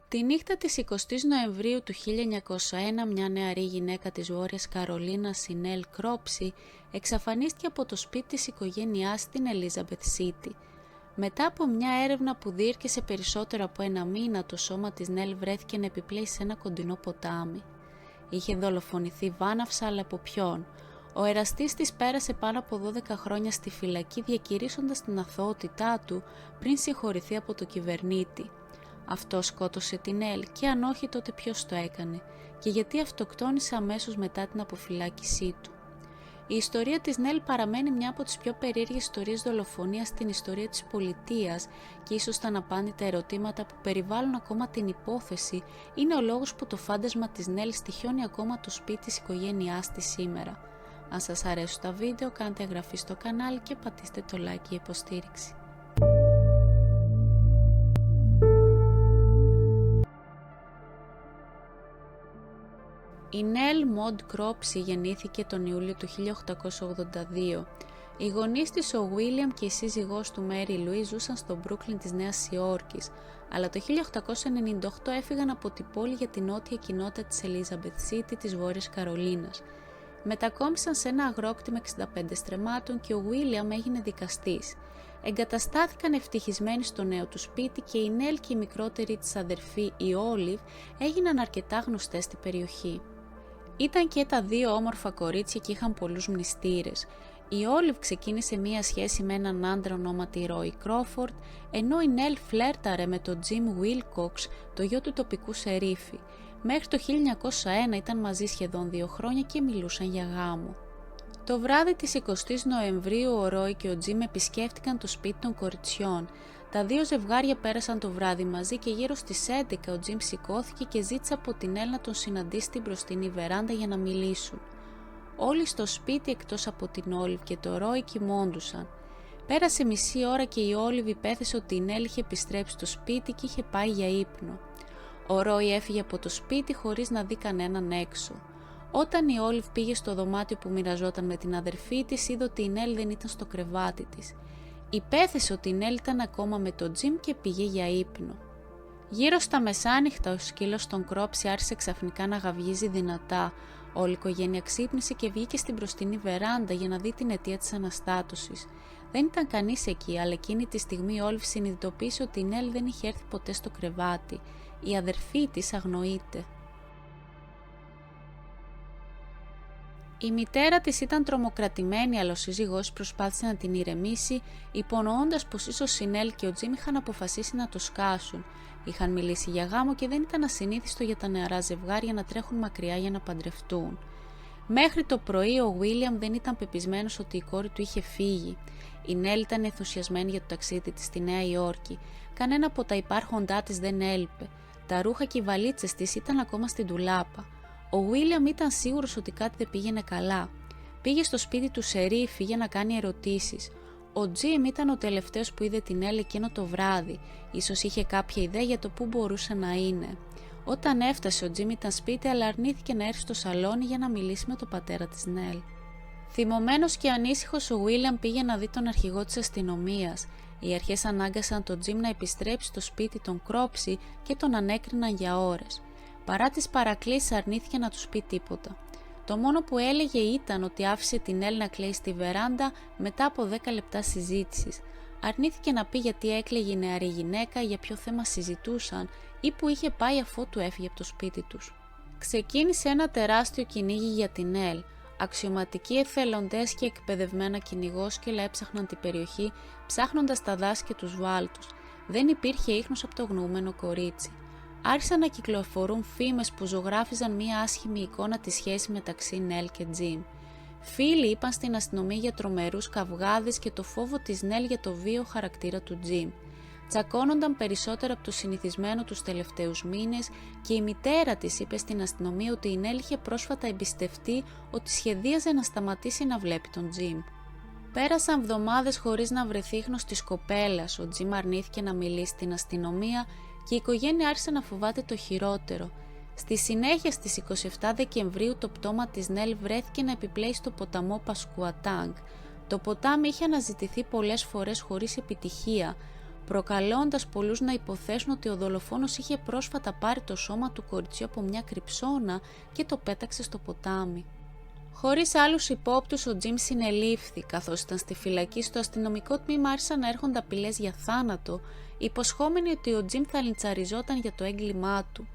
Τη νύχτα της 20ης Νοεμβρίου του 1901, μια νεαρή γυναίκα της Βόρειας Καρολίνας, η Νέλ Κρόψη, εξαφανίστηκε από το σπίτι της οικογένειάς στην Ελίζαμπεθ Σίτι. Μετά από μια έρευνα που διήρκεσε περισσότερο από ένα μήνα, το σώμα της Νέλ βρέθηκε να επιπλέει σε ένα κοντινό ποτάμι. Είχε δολοφονηθεί βάναυσα, αλλά από ποιον? Ο εραστής της πέρασε πάνω από 12 χρόνια στη φυλακή, διακηρύσσοντας την αθωότητά του πριν συγχωρηθεί από το κυβερνήτη. Αυτό σκότωσε την Νέλ, και αν όχι, τότε ποιος το έκανε και γιατί αυτοκτόνησε αμέσως μετά την αποφυλάκησή του. Η ιστορία της Νέλ παραμένει μια από τις πιο περίεργες ιστορίες δολοφονίας στην ιστορία της πολιτείας, και ίσως τα αναπάντητα ερωτήματα που περιβάλλουν ακόμα την υπόθεση είναι ο λόγος που το φάντασμα της Νέλ στοιχιώνει ακόμα το σπίτι της οικογένειάς της σήμερα. Αν σας αρέσουν τα βίντεο, κάντε εγγραφή στο κανάλι και πατήστε το like για υποστήριξη. Η Νέλ Μοντ Κρόψη γεννήθηκε τον Ιούλιο του 1882. Οι γονείς της, ο Βίλιαμ και η σύζυγός του Μέρι Λουί, ζούσαν στο Μπρούκλιν της Νέας Υόρκης, αλλά το 1898 έφυγαν από την πόλη για την νότια κοινότητα της Ελίζαμπεθ Σίτι της Βόρειας Καρολίνας. Μετακόμισαν σε ένα αγρόκτημα 65 στρεμμάτων και ο Βίλιαμ έγινε δικαστής. Εγκαταστάθηκαν ευτυχισμένοι στο νέο του σπίτι και η Νέλ και η μικρότερη της αδερφή, η Όλιβ, έγιναν αρκετά γνωστές στην περιοχή. Ήταν και τα δύο όμορφα κορίτσια και είχαν πολλούς μνηστήρες. Η Όλιβ ξεκίνησε μία σχέση με έναν άντρα ονόματι Ρόι Κρόφορντ, ενώ η Νέλ φλέρταρε με τον Τζιμ Βίλκοξ, το γιο του τοπικού σερίφη. Μέχρι το 1901 ήταν μαζί σχεδόν 2 χρόνια και μιλούσαν για γάμο. Το βράδυ της 20ης Νοεμβρίου ο Ρόι και ο Τζιμ επισκέφτηκαν το σπίτι των κοριτσιών. Τα δύο ζευγάρια πέρασαν το βράδυ μαζί και γύρω στις 11 ο Τζιμ σηκώθηκε και ζήτησε από την Νέλ να τον συναντήσει στην μπροστινή βεράντα για να μιλήσουν. Όλοι στο σπίτι εκτός από την Όλιβ και το Ρόι κοιμώντουσαν. Πέρασε μισή ώρα και η Όλιβ υπέθεσε ότι η Νέλ είχε επιστρέψει στο σπίτι και είχε πάει για ύπνο. Ο Ρόι έφυγε από το σπίτι χωρίς να δει κανέναν έξω. Όταν η Όλιβ πήγε στο δωμάτιο που μοιραζόταν με την αδερφή της, είδε ότι η Νέλ δεν ήταν στο κρεβάτι της. Υπέθεσε ότι η Νέλ ήταν ακόμα με τον Τζιμ και πήγε για ύπνο. Γύρω στα μεσάνυχτα ο σκύλος των Κρόψη άρχισε ξαφνικά να γαυγίζει δυνατά. Όλη η οικογένεια ξύπνησε και βγήκε στην μπροστινή βεράντα για να δει την αιτία της αναστάτωσης. Δεν ήταν κανείς εκεί, αλλά εκείνη τη στιγμή η Όλιβ συνειδητοποίησε ότι η Νέλ δεν είχε έρθει ποτέ στο κρεβάτι. Η αδερφή της αγνοείται. Η μητέρα της ήταν τρομοκρατημένη, αλλά ο σύζυγός προσπάθησε να την ηρεμήσει, υπονοώντας πως ίσως η Νέλ και ο Τζιμ είχαν αποφασίσει να το σκάσουν. Είχαν μιλήσει για γάμο και δεν ήταν ασυνήθιστο για τα νεαρά ζευγάρια να τρέχουν μακριά για να παντρευτούν. Μέχρι το πρωί ο Βίλιαμ δεν ήταν πεπισμένος ότι η κόρη του είχε φύγει. Η Νέλ ήταν ενθουσιασμένη για το ταξίδι της στη Νέα Υόρκη. Κανένα από τα υπάρχοντά της δεν έλειπε. Τα ρούχα και οι βαλίτσες της ήταν ακόμα στην ντουλάπα. Ο Βίλιαμ ήταν σίγουρος ότι κάτι δεν πήγαινε καλά. Πήγε στο σπίτι του σερίφη για να κάνει ερωτήσεις. Ο Τζιμ ήταν ο τελευταίος που είδε την Νέλ εκείνο το βράδυ. Ίσως είχε κάποια ιδέα για το πού μπορούσε να είναι. Όταν έφτασε, ο Τζιμ ήταν σπίτι, αλλά αρνήθηκε να έρθει στο σαλόνι για να μιλήσει με τον πατέρα της Νέλ. Θυμωμένος και ανήσυχος, ο Βίλιαμ πήγε να δει τον αρχηγό της αστυνομίας. Οι αρχές ανάγκασαν τον Τζιμ να επιστρέψει στο σπίτι των Κρόψη και τον ανέκριναν για ώρες. Παρά τις παρακλήσεις, αρνήθηκε να τους πει τίποτα. Το μόνο που έλεγε ήταν ότι άφησε την Νέλ να κλαίει στη βεράντα μετά από 10 λεπτά συζήτησης. Αρνήθηκε να πει γιατί έκλαιγε η νεαρή γυναίκα, για ποιο θέμα συζητούσαν ή που είχε πάει αφότου έφυγε από το σπίτι τους. Ξεκίνησε ένα τεράστιο κυνήγι για την Νέλ. Αξιωματικοί εθελοντές και εκπαιδευμένα κυνηγόσκυλα έψαχναν την περιοχή, ψάχνοντας τα δάση και τους βάλτους. Δεν υπήρχε ίχνος από το γνωμένο κορίτσι. Άρχισαν να κυκλοφορούν φήμες που ζωγράφιζαν μία άσχημη εικόνα τη σχέση μεταξύ Νέλ και Τζιμ. Φίλοι είπαν στην αστυνομία για τρομερούς καυγάδες και το φόβο της Νέλ για το βίαιο χαρακτήρα του Τζιμ. Τσακώνονταν περισσότερο από το συνηθισμένο τους τελευταίους μήνες και η μητέρα της είπε στην αστυνομία ότι η Νέλ είχε πρόσφατα εμπιστευτεί ότι σχεδίαζε να σταματήσει να βλέπει τον Τζιμ. Πέρασαν εβδομάδες χωρίς να βρεθεί ίχνος της κοπέλας. Ο Τζιμ αρνήθηκε να μιλήσει στην αστυνομία και η οικογένεια άρχισε να φοβάται το χειρότερο. Στη συνέχεια, στις 27 Δεκεμβρίου, το πτώμα της Νέλ βρέθηκε να επιπλέει στο ποταμό Πασκουατάγκ. Το ποτάμι είχε αναζητηθεί πολλές φορές χωρίς επιτυχία. προκαλώντας πολλούς να υποθέσουν ότι ο δολοφόνος είχε πρόσφατα πάρει το σώμα του κοριτσιού από μια κρυψώνα και το πέταξε στο ποτάμι. Χωρίς άλλους υπόπτους, ο Τζιμ συνελήφθη. Καθώς ήταν στη φυλακή, στο αστυνομικό τμήμα άρχισαν να έρχονται απειλές για θάνατο, υποσχόμενοι ότι ο Τζιμ θα λιντσαριζόταν για το έγκλημά του.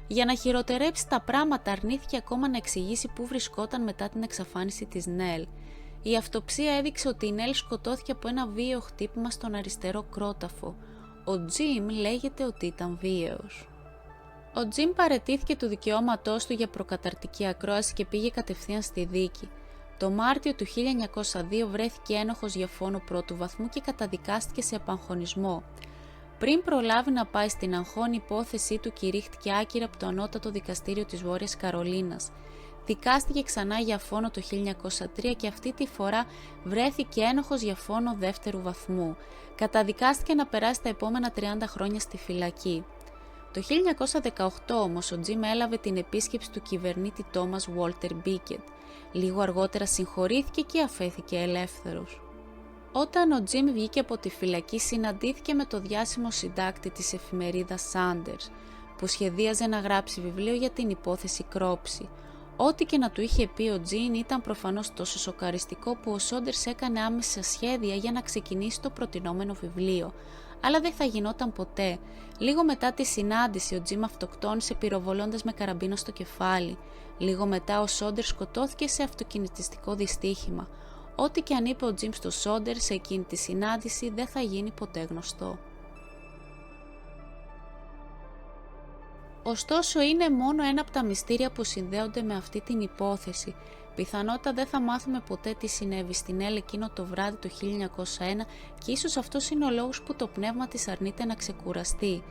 Για να χειροτερέψει τα πράγματα, αρνήθηκε ακόμα να εξηγήσει πού βρισκόταν μετά την εξαφάνιση της Νέλ. Η αυτοψία έδειξε ότι η Νέλ σκοτώθηκε από ένα βίαιο χτύπημα στον αριστερό κρόταφο. Ο Τζιμ λέγεται ότι ήταν βίαιος. Ο Τζιμ παραιτήθηκε του δικαιώματός του για προκαταρτική ακρόαση και πήγε κατευθείαν στη δίκη. Το Μάρτιο του 1902 βρέθηκε ένοχος για φόνο πρώτου βαθμού και καταδικάστηκε σε επαγχωνισμό. Πριν προλάβει να πάει στην αγχώνη, η υπόθεσή του κηρύχθηκε άκυρα από το Ανώτατο Δικαστήριο της Βόρειας Καρολίνας. Δικάστηκε ξανά για φόνο το 1903 και αυτή τη φορά βρέθηκε ένοχος για φόνο δεύτερου βαθμού. Καταδικάστηκε να περάσει τα επόμενα 30 χρόνια στη φυλακή. Το 1918 όμως ο Τζιμ έλαβε την επίσκεψη του κυβερνήτη Τόμας Βόλτερ Μπίκετ. Λίγο αργότερα συγχωρήθηκε και αφέθηκε ελεύθερος. Όταν ο Τζιμ βγήκε από τη φυλακή, συναντήθηκε με το διάσημο συντάκτη της εφημερίδας Sanders, που σχεδίαζε να γράψει βιβλίο για την υπόθεση Κρόψη. Ό,τι και να του είχε πει ο Τζιν ήταν προφανώς τόσο σοκαριστικό που ο Σόντερς έκανε άμεσα σχέδια για να ξεκινήσει το προτινόμενο βιβλίο. Αλλά δεν θα γινόταν ποτέ. Λίγο μετά τη συνάντηση, ο Τζιμ αυτοκτόνησε πυροβολώντας με καραμπίνα στο κεφάλι. Λίγο μετά, ο Σόντερς σκοτώθηκε σε αυτοκινητιστικό δυστύχημα. Ό,τι και αν είπε ο Τζιμ στο Σόντερς σε εκείνη τη συνάντηση δεν θα γίνει ποτέ γνωστό. Ωστόσο, είναι μόνο ένα από τα μυστήρια που συνδέονται με αυτή την υπόθεση. Πιθανότατα δεν θα μάθουμε ποτέ τι συνέβη στην Νέλ εκείνο το βράδυ το 1901 και ίσως αυτός είναι ο λόγος που το πνεύμα της αρνείται να ξεκουραστεί.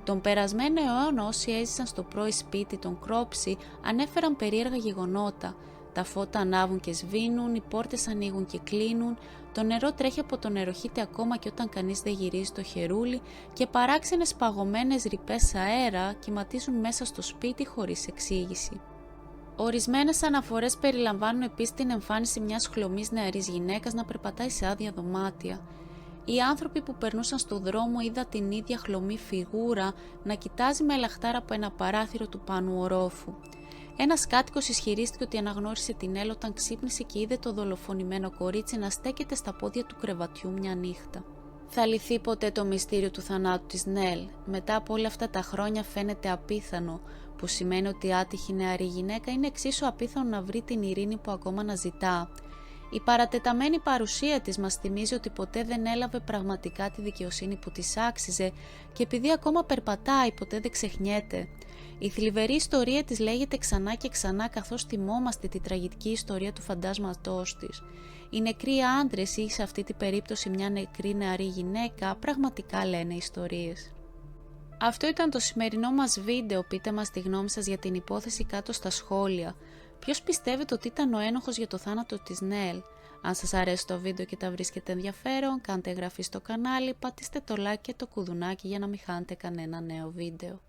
Τον περασμένο αιώνα όσοι έζησαν στο πρώην σπίτι των Κρόψη ανέφεραν περίεργα γεγονότα. Τα φώτα ανάβουν και σβήνουν, οι πόρτες ανοίγουν και κλείνουν, το νερό τρέχει από το νεροχύτη ακόμα και όταν κανείς δεν γυρίζει το χερούλι και παράξενες παγωμένες ρηπές αέρα κυματίζουν μέσα στο σπίτι χωρίς εξήγηση. Ορισμένες αναφορές περιλαμβάνουν επίσης την εμφάνιση μιας χλωμής νεαρής γυναίκας να περπατάει σε άδεια δωμάτια. Οι άνθρωποι που περνούσαν στο δρόμο είδαν την ίδια χλωμή φιγούρα να κοιτάζει με λαχτάρα από ένα παράθυρο του πάνω ορόφου. Ένας κάτοικος ισχυρίστηκε ότι αναγνώρισε την Νέλ όταν ξύπνησε και είδε το δολοφονημένο κορίτσι να στέκεται στα πόδια του κρεβατιού μια νύχτα. Θα λυθεί ποτέ το μυστήριο του θανάτου της Νέλ? Μετά από όλα αυτά τα χρόνια φαίνεται απίθανο, που σημαίνει ότι η άτυχη νεαρή γυναίκα είναι εξίσου απίθανο να βρει την ειρήνη που ακόμα αναζητά. Η παρατεταμένη παρουσία της μας θυμίζει ότι ποτέ δεν έλαβε πραγματικά τη δικαιοσύνη που της άξιζε και επειδή ακόμα περπατάει ποτέ δεν ξεχνιέται. Η θλιβερή ιστορία της λέγεται ξανά και ξανά καθώς θυμόμαστε τη τραγική ιστορία του φαντάσματός της. Οι νεκροί άντρες ή σε αυτή την περίπτωση μια νεκρή νεαρή γυναίκα πραγματικά λένε ιστορίες. Αυτό ήταν το σημερινό μας βίντεο. Πείτε μας τη γνώμη σας για την υπόθεση κάτω στα σχόλια. Ποιος πιστεύετε ότι ήταν ο ένοχος για το θάνατο της Νέλ? Αν σας αρέσει το βίντεο και τα βρίσκετε ενδιαφέρον, κάντε εγγραφή στο κανάλι, πατήστε το like και το κουδουνάκι για να μην χάνετε κανένα νέο βίντεο.